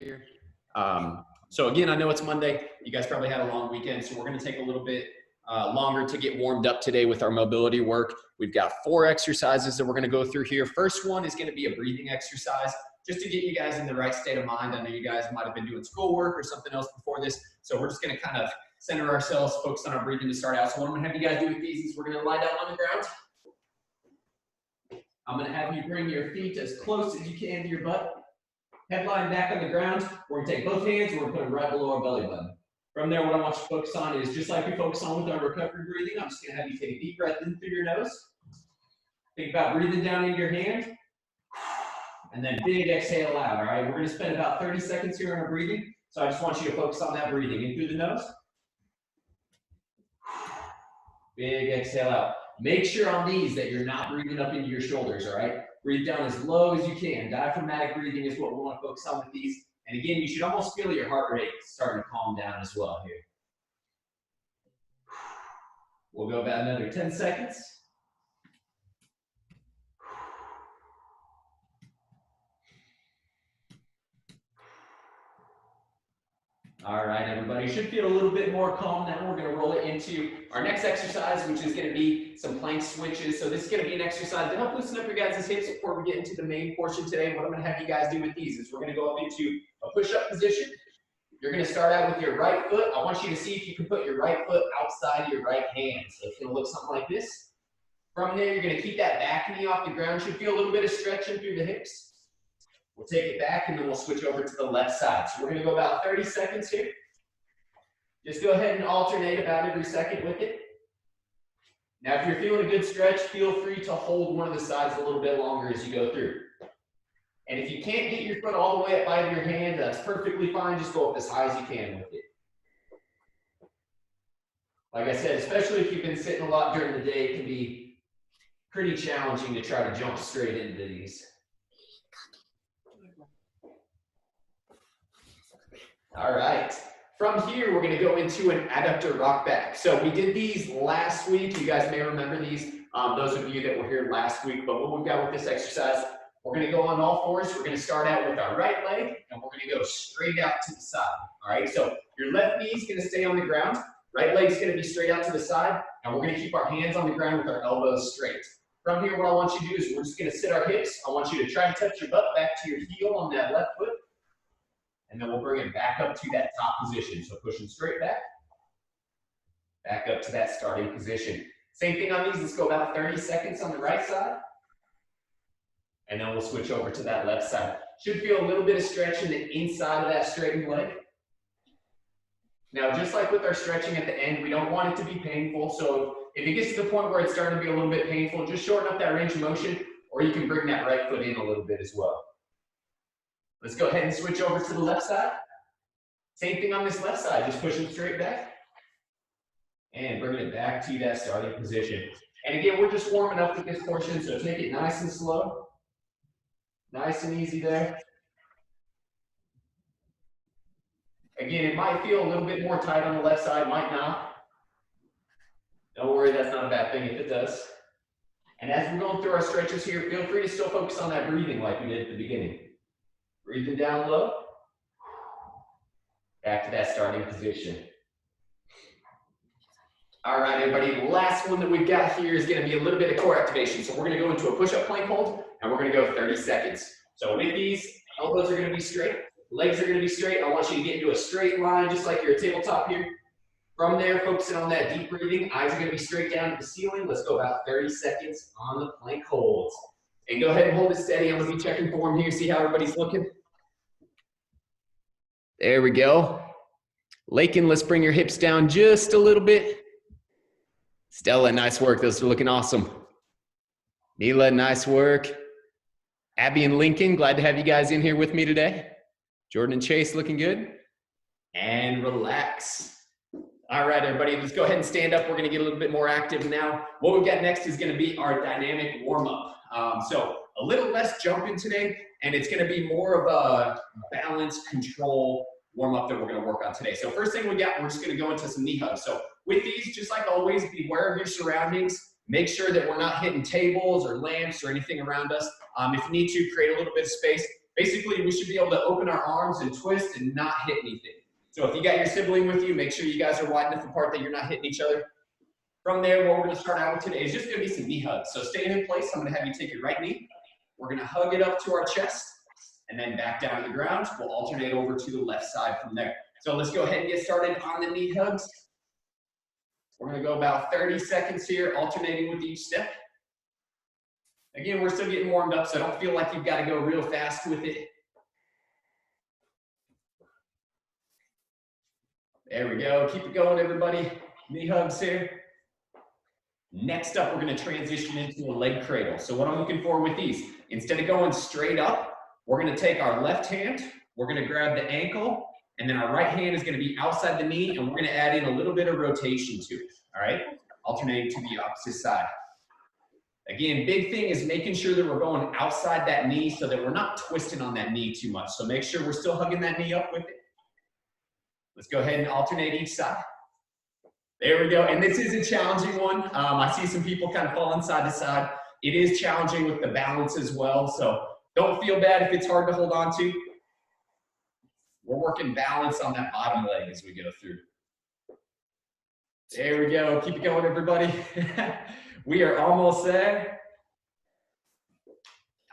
here. So again, I know it's Monday. You guys probably had a long weekend, so we're going to take a little bit longer to get warmed up today with our mobility work. We've got 4 exercises that we're going to go through here. First one is going to be a breathing exercise, just to get you guys in the right state of mind. I know you guys might have been doing schoolwork or something else before this, so we're just going to kind of center ourselves, focus on our breathing to start out. So what I'm going to have you guys do with these is we're going to lie down on the ground. I'm going to have you bring your feet as close as you can to your butt. Head lying back on the ground. We're going to take both hands and we're going to put them right below our belly button. From there, what I want you to focus on is just like we focus on with our recovery breathing, I'm just going to have you take a deep breath in through your nose. Think about breathing down into your hand. And then big exhale out, all right? We're going to spend about 30 seconds here on our breathing. So I just want you to focus on that breathing in through the nose. Big exhale out. Make sure on these that you're not breathing up into your shoulders, all right? Breathe down as low as you can. Diaphragmatic breathing is what we want to focus on with these. And again, you should almost feel your heart rate starting to calm down as well here. We'll go about another 10 seconds. All right, everybody, you should feel a little bit more calm now. We're going to roll it into our next exercise, which is going to be some plank switches. So this is going to be an exercise to help loosen up your guys' hips before we get into the main portion today. What I'm going to have you guys do with these is we're going to go up into a push-up position. You're going to start out with your right foot. I want you to see if you can put your right foot outside your right hand. So it's going to look something like this. From there, you're going to keep that back knee off the ground. You should feel a little bit of stretching through the hips. We'll take it back and then we'll switch over to the left side. So we're going to go about 30 seconds here. Just go ahead and alternate about every second with it. Now, if you're feeling a good stretch, feel free to hold one of the sides a little bit longer as you go through. And if you can't get your foot all the way up by your hand, that's perfectly fine. Just go up as high as you can with it. Like I said, especially if you've been sitting a lot during the day, it can be pretty challenging to try to jump straight into these. All right. From here, we're going to go into an adductor rock back. So we did these last week. You guys may remember these, those of you that were here last week. But what we've got with this exercise, we're going to go on all fours. We're going to start out with our right leg, and we're going to go straight out to the side. All right. So your left knee is going to stay on the ground. Right leg is going to be straight out to the side, and we're going to keep our hands on the ground with our elbows straight. From here, what I want you to do is we're just going to sit our hips. I want you to try to touch your butt back to your heel on that left foot. And then we'll bring it back up to that top position. So pushing straight back up to that starting position. Same thing on these. Let's go about 30 seconds on the right side. And then we'll switch over to that left side. Should feel a little bit of stretch in the inside of that straightened leg. Now, just like with our stretching at the end, we don't want it to be painful. So if it gets to the point where it's starting to be a little bit painful, just shorten up that range of motion, or you can bring that right foot in a little bit as well. Let's go ahead and switch over to the left side. Same thing on this left side, just pushing straight back and bringing it back to that starting position. And again, we're just warming up with this portion, so take it nice and slow. Nice and easy there. Again, it might feel a little bit more tight on the left side, might not. Don't worry, that's not a bad thing if it does. And as we're going through our stretches here, feel free to still focus on that breathing like we did at the beginning. Breathing down low, back to that starting position. All right, everybody, the last one that we've got here is going to be a little bit of core activation. So we're going to go into a push-up plank hold, and we're going to go 30 seconds. So with these, elbows are going to be straight, legs are going to be straight. I want you to get into a straight line, just like you're a tabletop here. From there, focusing on that deep breathing, eyes are going to be straight down at the ceiling. Let's go about 30 seconds on the plank holds. And go ahead and hold it steady. I'm going to be checking form here, see how everybody's looking. There we go. Lakin, let's bring your hips down just a little bit. Stella, nice work. Those are looking awesome. Mila, nice work. Abby and Lincoln, glad to have you guys in here with me today. Jordan and Chase, looking good. And relax. All right, everybody, let's go ahead and stand up. We're going to get a little bit more active now. What we've got next is going to be our dynamic warm-up. So a little less jumping today, and it's going to be more of a balance control warm-up that we're going to work on today. So first thing we got, we're just going to go into some knee hugs. So with these, just like always, be aware of your surroundings. Make sure that we're not hitting tables or lamps or anything around us. If you need to, create a little bit of space. basically we should be able to open our arms and twist and not hit anything. So if you got your sibling with you, make sure you guys are wide enough apart that you're not hitting each other. From there, what we're going to start out with today is just going to be some knee hugs. So staying in place, I'm going to have you take your right knee. We're going to hug it up to our chest and then back down to the ground. We'll alternate over to the left side from there. So let's go ahead and get started on the knee hugs. We're going to go about 30 seconds here, alternating with each step. Again, we're still getting warmed up, so don't feel like you've got to go real fast with it. There we go. Keep it going, everybody. Knee hugs here. Next up, we're going to transition into a leg cradle. So what I'm looking for with these, instead of going straight up, we're going to take our left hand, we're going to grab the ankle, and then our right hand is going to be outside the knee, and we're going to add in a little bit of rotation to it, all right? Alternating to the opposite side. Again, big thing is making sure that we're going outside that knee so that we're not twisting on that knee too much. So make sure we're still hugging that knee up with it. Let's go ahead and alternate each side. There we go, and this is a challenging one. I see some people kind of falling side to side. It is challenging with the balance as well, so don't feel bad if it's hard to hold on to. We're working balance on that bottom leg as we go through. There we go. Keep it going, everybody. We are almost there.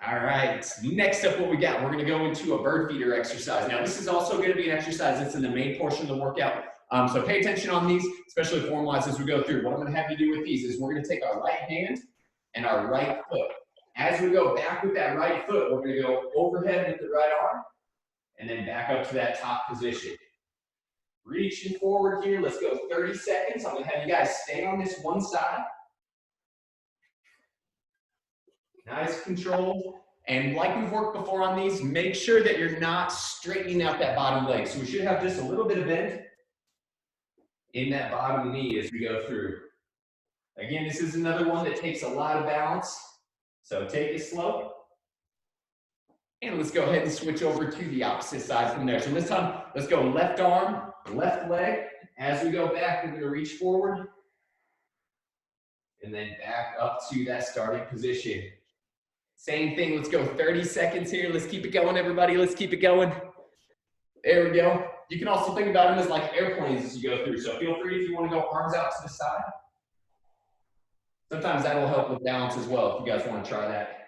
All right. Next up, what we got? We're going to go into a bird feeder exercise. Now, this is also going to be an exercise that's in the main portion of the workout. So pay attention on these, especially form-wise as we go through. What I'm going to have you do with these is we're going to take our right hand and our right foot. As we go back with that right foot, we're going to go overhead with the right arm and then back up to that top position. Reaching forward here. Let's go 30 seconds. I'm going to have you guys stay on this one side. Nice control. And like we've worked before on these, make sure that you're not straightening out that bottom leg. So we should have just a little bit of bend in that bottom knee as we go through. Again, this is another one that takes a lot of balance. So take it slow. And let's go ahead and switch over to the opposite side from there. So this time, let's go left arm, left leg. As we go back, we're going to reach forward. And then back up to that starting position. Same thing, let's go 30 seconds here. Let's keep it going, everybody. Let's keep it going. There we go. You can also think about them as like airplanes as you go through. So feel free if you want to go arms out to the side. Sometimes that will help with balance as well if you guys want to try that.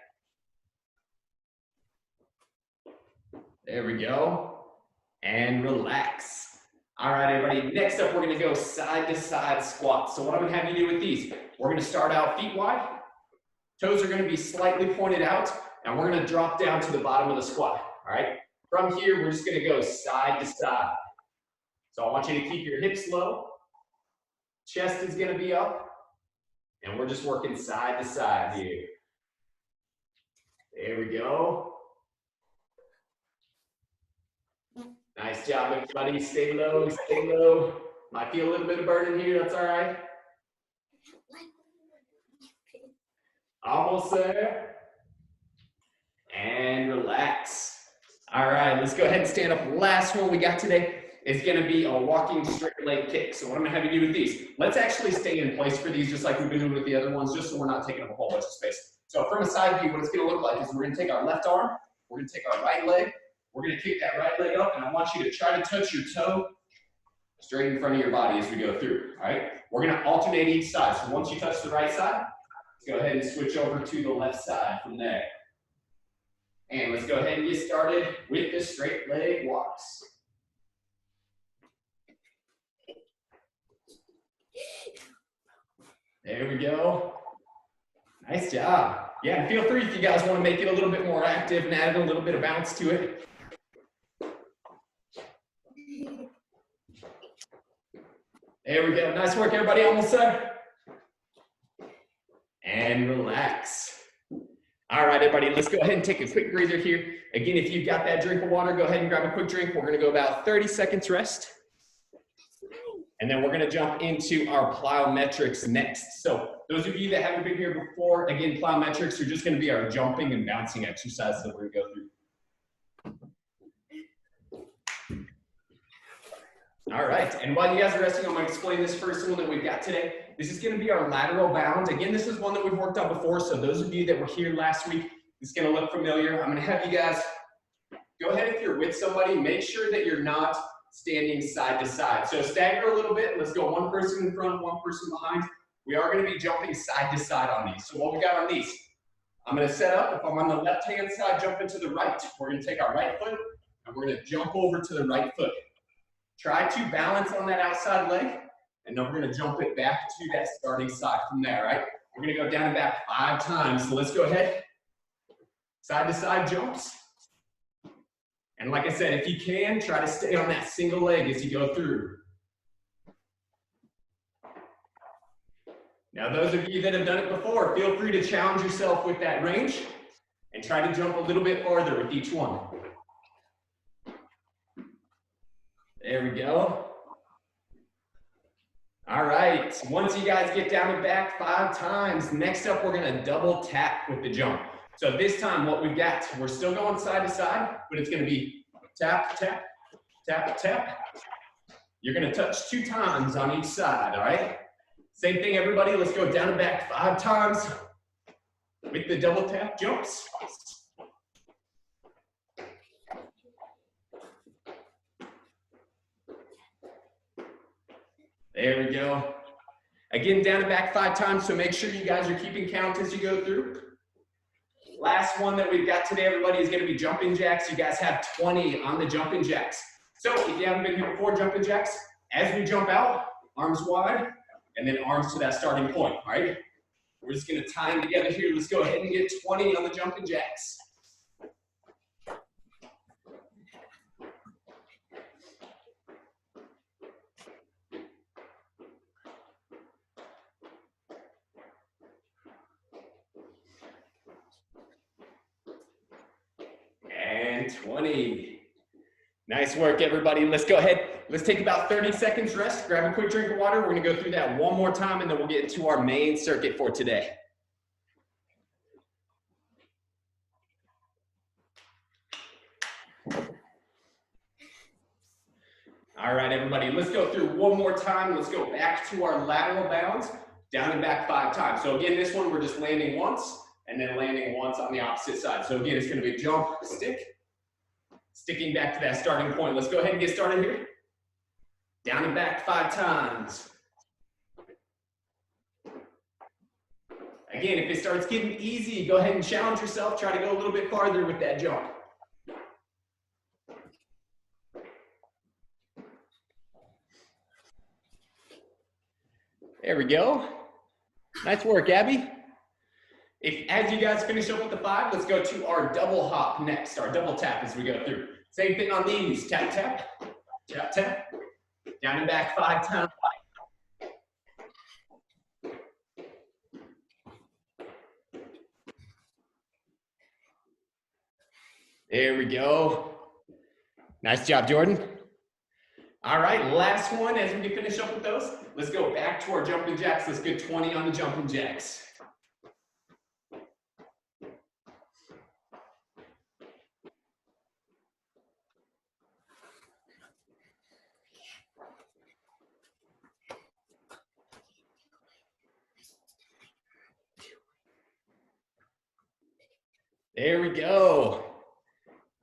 There we go. And relax. All right, everybody. Next up, we're going to go side to side squats. So what I'm going to have you do with these, we're going to start out feet wide. Toes are going to be slightly pointed out, and we're going to drop down to the bottom of the squat. All right. From here, we're just going to go side to side. So I want you to keep your hips low. Chest is going to be up. And we're just working side to side here. There we go. Nice job, everybody. Stay low, stay low. Might feel a little bit of burden here. That's all right. Almost there. And relax. All right, let's go ahead and stand up. Last one we got today is going to be a walking straight leg kick. So what I'm going to have you do with these, let's actually stay in place for these just like we've been doing with the other ones, just so we're not taking up a whole bunch of space. So from a side view, what it's going to look like is we're going to take our left arm, we're going to take our right leg, we're going to kick that right leg up, and I want you to try to touch your toe straight in front of your body as we go through, all right? We're going to alternate each side. So once you touch the right side, let's go ahead and switch over to the left side from there. And let's go ahead and get started with the straight leg walks. There we go. Nice job. Yeah, and feel free if you guys want to make it a little bit more active and add a little bit of bounce to it. There we go. Nice work, everybody. Almost there. And relax. All right, everybody, let's go ahead and take a quick breather here. Again, if you've got that drink of water, go ahead and grab a quick drink. We're going to go about 30 seconds rest. And then we're going to jump into our plyometrics next. So those of you that haven't been here before, again, plyometrics are just going to be our jumping and bouncing exercises that we're going to go through. All right, and while you guys are resting, I'm going to explain this first one that we've got today. This is going to be our lateral bound. Again, this is one that we've worked on before, so those of you that were here last week, it's going to look familiar. I'm going to have you guys go ahead if you're with somebody, make sure that you're not standing side to side. So stagger a little bit. Let's go one person in front, one person behind. We are going to be jumping side to side on these. So what we got on these, I'm going to set up. If I'm on the left-hand side, jumping to the right, we're going to take our right foot and we're going to jump over to the right foot. Try to balance on that outside leg, and then we're going to jump it back to that starting side from there, right? We're going to go down and back 5 times. So let's go ahead. Side to side jumps. And like I said, if you can, try to stay on that single leg as you go through. Now, those of you that have done it before, feel free to challenge yourself with that range and try to jump a little bit farther with each one. There we go. All right, once you guys get down and back 5 times, next up, we're gonna double tap with the jump. So this time what we've got, we're still going side to side, but it's gonna be tap, tap, tap, tap. You're gonna touch 2 times on each side, all right? Same thing, everybody, let's go down and back 5 times with the double tap jumps. There we go. Again, down and back 5 times, so make sure you guys are keeping count as you go through. Last one that we've got today, everybody, is going to be jumping jacks. You guys have 20 on the jumping jacks. So if you haven't been here before, jumping jacks, as we jump out, arms wide, and then arms to that starting point, all right? We're just going to tie them together here. Let's go ahead and get 20 on the jumping jacks. And 20. Nice work, everybody. Let's go ahead. Let's take about 30 seconds rest. Grab a quick drink of water. We're going to go through that one more time, and then we'll get into our main circuit for today. All right, everybody. Let's go through one more time. Let's go back to our lateral bounds, down and back 5 times. So again, this one, we're just landing once, and then landing once on the opposite side. So again, it's going to be jump, stick, sticking back to that starting point. Let's go ahead and get started here. Down and back 5 times. Again, if it starts getting easy, go ahead and challenge yourself. Try to go a little bit farther with that jump. There we go. Nice work, Abby. As you guys finish up with the 5, let's go to our double hop next, our double tap as we go through. Same thing on these, tap, tap, tap, tap, down and back 5 times. There we go. Nice job, Jordan. All right, last one as we finish up with those. Let's go back to our jumping jacks. Let's get 20 on the jumping jacks. There we go.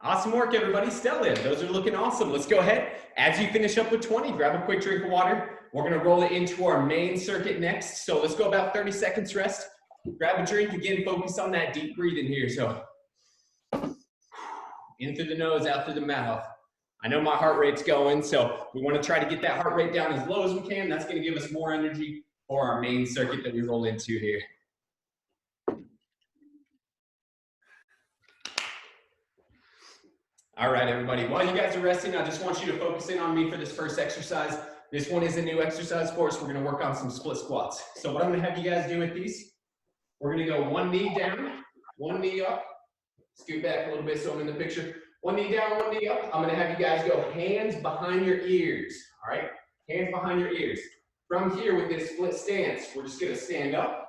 Awesome work, everybody. Stellar. Those are looking awesome. Let's go ahead. As you finish up with 20, grab a quick drink of water. We're going to roll it into our main circuit next. So let's go about 30 seconds rest. Grab a drink. Again, focus on that deep breathing here. So in through the nose, out through the mouth. I know my heart rate's going, so we want to try to get that heart rate down as low as we can. That's going to give us more energy for our main circuit that we roll into here. All right, everybody. While you guys are resting, I just want you to focus in on me for this first exercise. This one is a new exercise for us. We're going to work on some split squats. So what I'm going to have you guys do with these, we're going to go one knee down, one knee up. Scoot back a little bit so I'm in the picture. One knee down, one knee up. I'm going to have you guys go hands behind your ears. All right? Hands behind your ears. From here with this split stance, we're just going to stand up.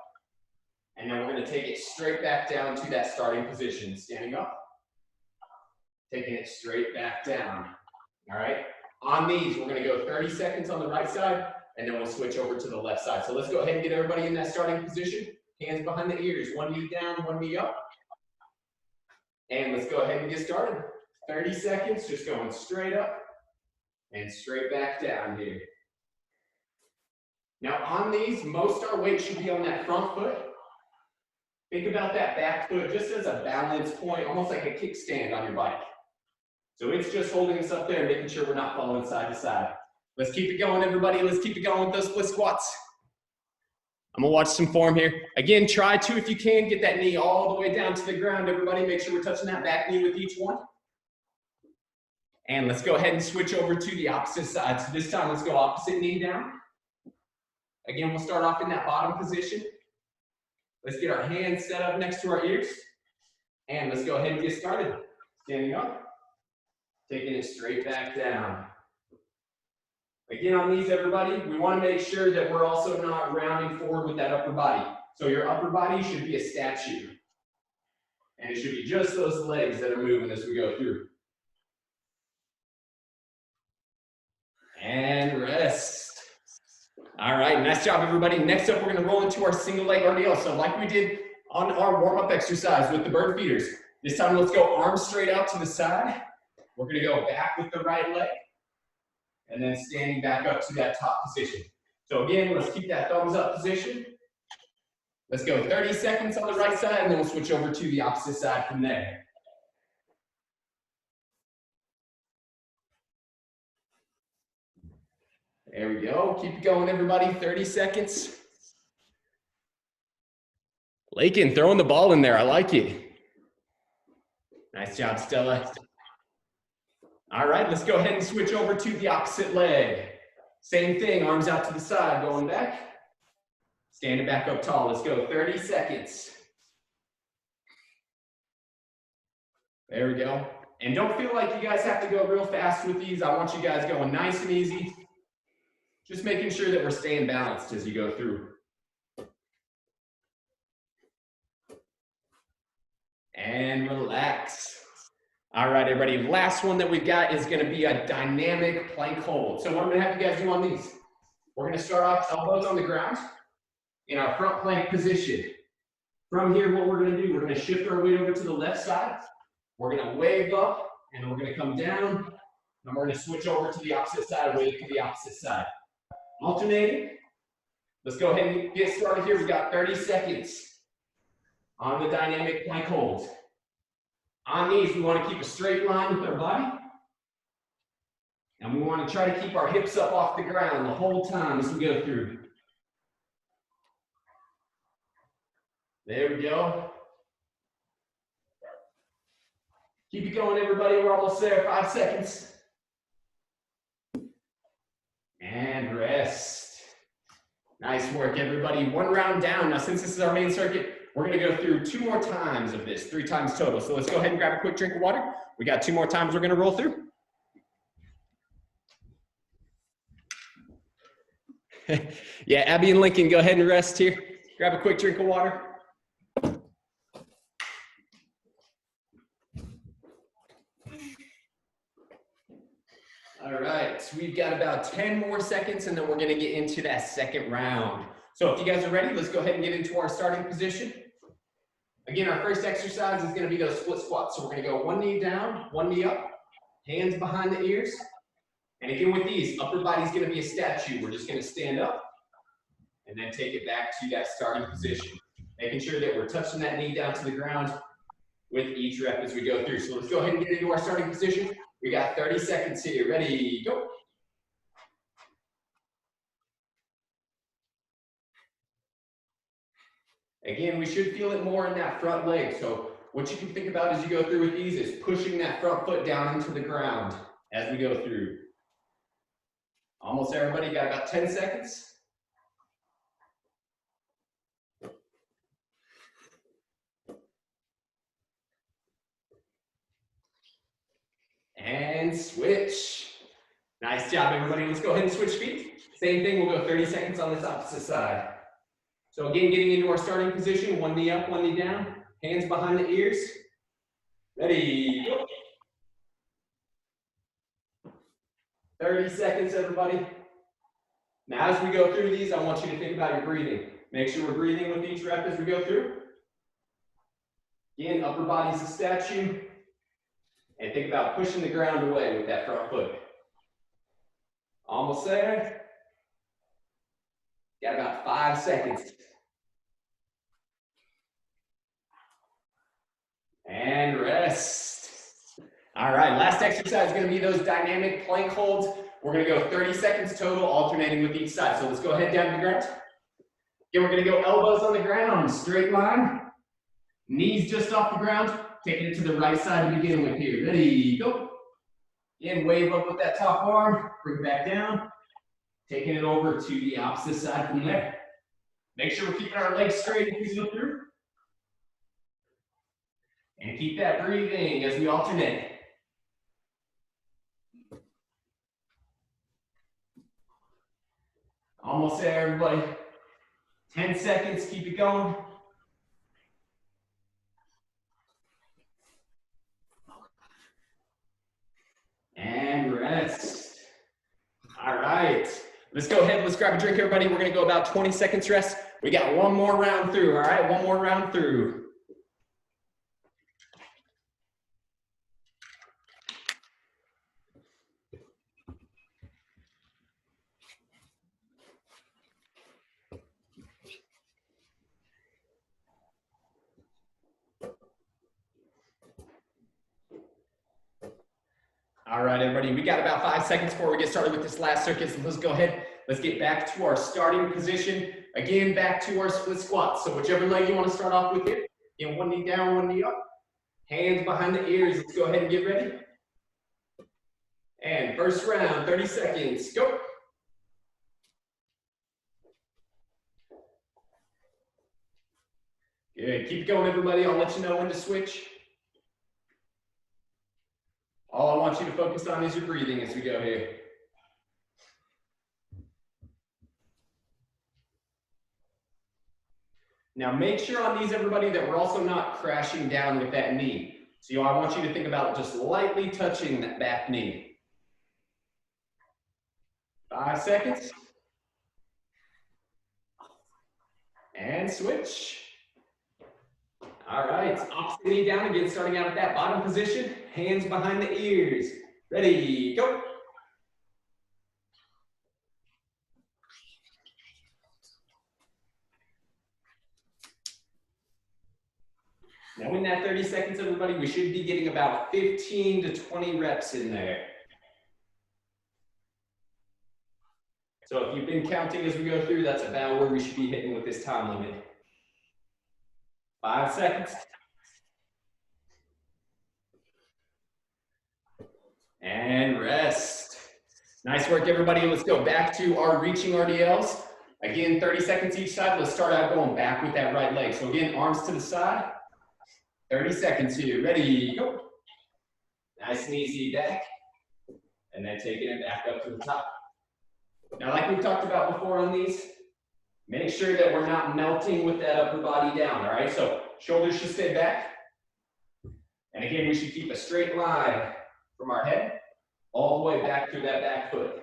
And then we're going to take it straight back down to that starting position. Standing up. Taking it straight back down. All right? On these, we're going to go 30 seconds on the right side, and then we'll switch over to the left side. So let's go ahead and get everybody in that starting position. Hands behind the ears. One knee down, one knee up. And let's go ahead and get started. 30 seconds, just going straight up and straight back down here. Now on these, most our weight should be on that front foot. Think about that back foot just as a balance point, almost like a kickstand on your bike. So it's just holding us up there and making sure we're not falling side to side. Let's keep it going, everybody. Let's keep it going with those split squats. I'm gonna watch some form here. Again, try to, if you can, get that knee all the way down to the ground, everybody. Make sure we're touching that back knee with each one. And let's go ahead and switch over to the opposite side. So this time, let's go opposite knee down. Again, we'll start off in that bottom position. Let's get our hands set up next to our ears. And let's go ahead and get started. Standing up, taking it straight back down. Again, on these, everybody, we want to make sure that we're also not rounding forward with that upper body. So your upper body should be a statue. And it should be just those legs that are moving as we go through. And rest. All right, nice job, everybody. Next up, we're going to roll into our single leg RDL. So like we did on our warm-up exercise with the bird feeders. This time, let's go arms straight out to the side. We're going to go back with the right leg. And then standing back up to that top position. So again, let's keep that thumbs up position. Let's go 30 seconds on the right side, and then we'll switch over to the opposite side from there. There we go. Keep it going, everybody. 30 seconds. Lakin throwing the ball in there. I like it. Nice job, Stella. All right, let's go ahead and switch over to the opposite leg. Same thing, arms out to the side, going back. Standing back up tall. Let's go 30 seconds. There we go. And don't feel like you guys have to go real fast with these. I want you guys going nice and easy. Just making sure that we're staying balanced as you go through. And relax. All right, everybody, last one that we've got is gonna be a dynamic plank hold. So what I'm gonna have you guys do on these, we're gonna start off elbows on the ground in our front plank position. From here, what we're gonna do, we're gonna shift our weight over to the left side. We're gonna wave up, and we're gonna come down, and we're gonna switch over to the opposite side, wave to the opposite side. Alternating. Let's go ahead and get started here. We've got 30 seconds on the dynamic plank hold. On these, we want to keep a straight line with our body. And we want to try to keep our hips up off the ground the whole time as we go through. There we go. Keep it going, everybody. We're almost there. 5 seconds. And rest. Nice work, everybody. One round down. Now, since this is our main circuit, we're going to go through 2 more times of this, 3 times total. So let's go ahead and grab a quick drink of water. We got 2 more times we're going to roll through. Yeah, Abby and Lincoln, go ahead and rest here. Grab a quick drink of water. All right, so we've got about 10 more seconds, and then we're going to get into that second round. So if you guys are ready, let's go ahead and get into our starting position. Again, our first exercise is going to be those split squats. So we're going to go 1 knee down, 1 knee up, hands behind the ears. And again, with these, upper body's going to be a statue. We're just going to stand up and then take it back to that starting position. Making sure that we're touching that knee down to the ground with each rep as we go through. So let's go ahead and get into our starting position. We got 30 seconds here. Ready, go. Again, we should feel it more in that front leg. So what you can think about as you go through with these is pushing that front foot down into the ground as we go through. Almost everybody, got about 10 seconds. And switch. Nice job, everybody. Let's go ahead and switch feet. Same thing, we'll go 30 seconds on this opposite side. So again, getting into our starting position, 1 knee up, 1 knee down, hands behind the ears. Ready, go. 30 seconds, everybody. Now, as we go through these, I want you to think about your breathing. Make sure we're breathing with each rep as we go through. Again, upper body's a statue. And think about pushing the ground away with that front foot. Almost there. Got about 5 seconds. And rest. All right, last exercise is going to be those dynamic plank holds. We're going to go 30 seconds total, alternating with each side. So let's go ahead down to the ground. Again, we're going to go elbows on the ground, straight line. Knees just off the ground. Taking it to the right side to begin with here. Ready, go. Again, wave up with that top arm. Bring it back down. Taking it over to the opposite side from there. Make sure we're keeping our legs straight as we go through. And keep that breathing as we alternate. Almost there, everybody. 10 seconds, keep it going. And rest. All right. Let's go ahead. Let's grab a drink, everybody. We're going to go about 20 seconds rest. We got one more round through. All right. One more round through. All right, everybody, we got about 5 seconds before we get started with this last circuit. So let's go ahead. Let's get back to our starting position. Again, back to our split squat. So whichever leg you want to start off with here. Again, one knee down, one knee up. Hands behind the ears. Let's go ahead and get ready. And first round, 30 seconds, go. Good, keep going, everybody. I'll let you know when to switch. All I want you to focus on is your breathing as we go here. Now make sure on these, everybody, that we're also not crashing down with that knee. So I want you to think about just lightly touching that back knee. 5 seconds. And switch. All right, opposite knee down again, starting out at that bottom position. Hands behind the ears. Ready, go. Now in that 30 seconds, everybody, we should be getting about 15 to 20 reps in there. So if you've been counting as we go through, that's about where we should be hitting with this time limit. 5 seconds. And rest. Nice work, everybody. Let's go back to our reaching RDLs. Again, 30 seconds each side. Let's start out going back with that right leg. So again, arms to the side. 30 seconds here. Ready, go. Nice and easy back. And then taking it back up to the top. Now, like we've talked about before on these, make sure that we're not melting with that upper body down, all right? So shoulders should stay back. And again, we should keep a straight line from our head all the way back to that back foot.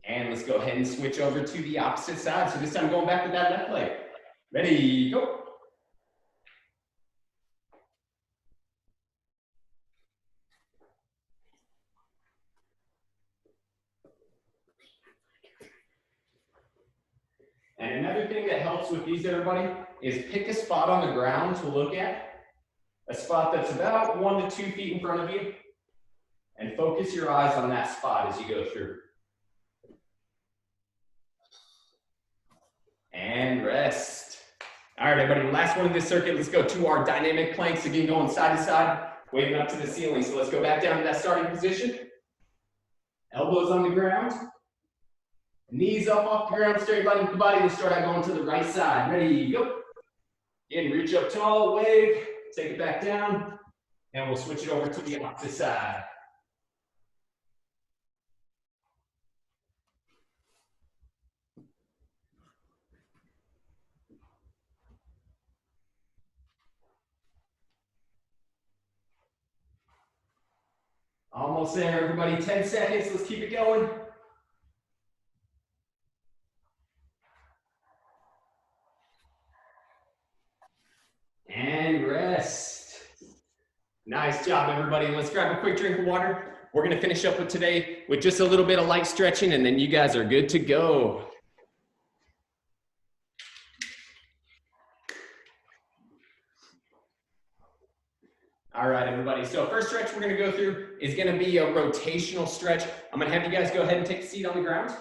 And let's go ahead and switch over to the opposite side. So this time going back with that left leg. Ready, go. And another thing that helps with these, everybody, is pick a spot on the ground to look at. A spot that's about 1 to 2 feet in front of you. And focus your eyes on that spot as you go through. And rest. All right, everybody, last one of this circuit. Let's go to our dynamic planks. Again, going side to side, waving up to the ceiling. So let's go back down to that starting position. Elbows on the ground. Knees up off the ground, straight line with the body. Let's start out going to the right side. Ready, go. Again, reach up tall, wave, take it back down, and we'll switch it over to the opposite side. Almost there, everybody. 10 seconds. Let's keep it going. Nice job, everybody. Let's grab a quick drink of water. We're gonna finish up with today with just a little bit of light stretching, and then you guys are good to go. All right, everybody. So first stretch we're gonna go through is gonna be a rotational stretch. I'm gonna have you guys go ahead and take a seat on the ground.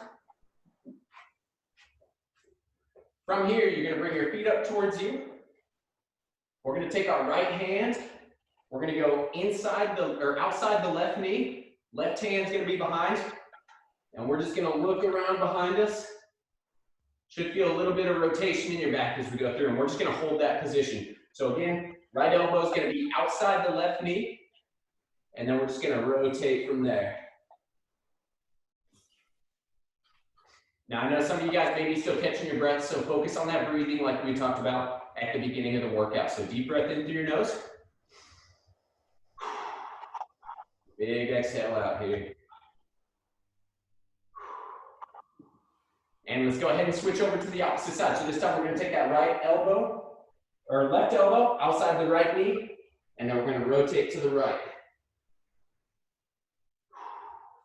From here, you're gonna bring your feet up towards you. We're gonna take our right hand. We're gonna go inside or outside the left knee. Left hand's gonna be behind. And we're just gonna look around behind us. Should feel a little bit of rotation in your back as we go through, and we're just gonna hold that position. So again, right elbow is gonna be outside the left knee, and then we're just gonna rotate from there. Now I know some of you guys may be still catching your breath, so focus on that breathing like we talked about at the beginning of the workout. So deep breath in through your nose. Big exhale out here. And let's go ahead and switch over to the opposite side. So this time we're gonna take that right elbow, or left elbow outside the right knee, and then we're gonna rotate to the right.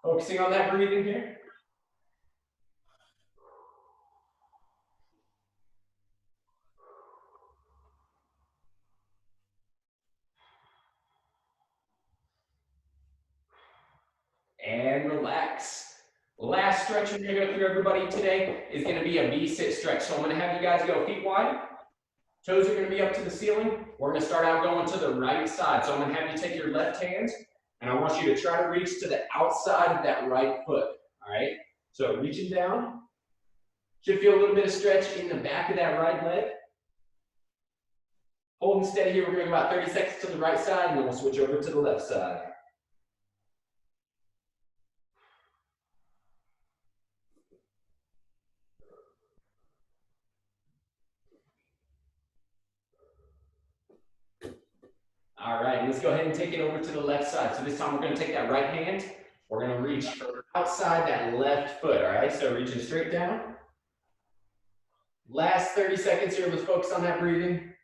Focusing on that breathing here. And relax. Last stretch we're gonna go through, everybody, today is gonna be a V-sit stretch. So I'm gonna have you guys go feet wide. Toes are gonna be up to the ceiling. We're gonna start out going to the right side. So I'm gonna have you take your left hand, and I want you to try to reach to the outside of that right foot, all right? So reaching down. Should feel a little bit of stretch in the back of that right leg. Holding steady here, we're going about 30 seconds to the right side, and then we'll switch over to the left side. All right, let's go ahead and take it over to the left side. So this time we're going to take that right hand. We're going to reach outside that left foot, all right? So reaching straight down. Last 30 seconds here, let's focus on that breathing.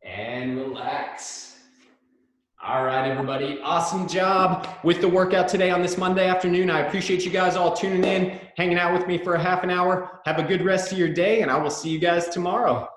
And relax. All right, everybody, awesome job with the workout today on this Monday afternoon. I appreciate you guys all tuning in, hanging out with me for a half an hour. Have a good rest of your day, and I will see you guys tomorrow.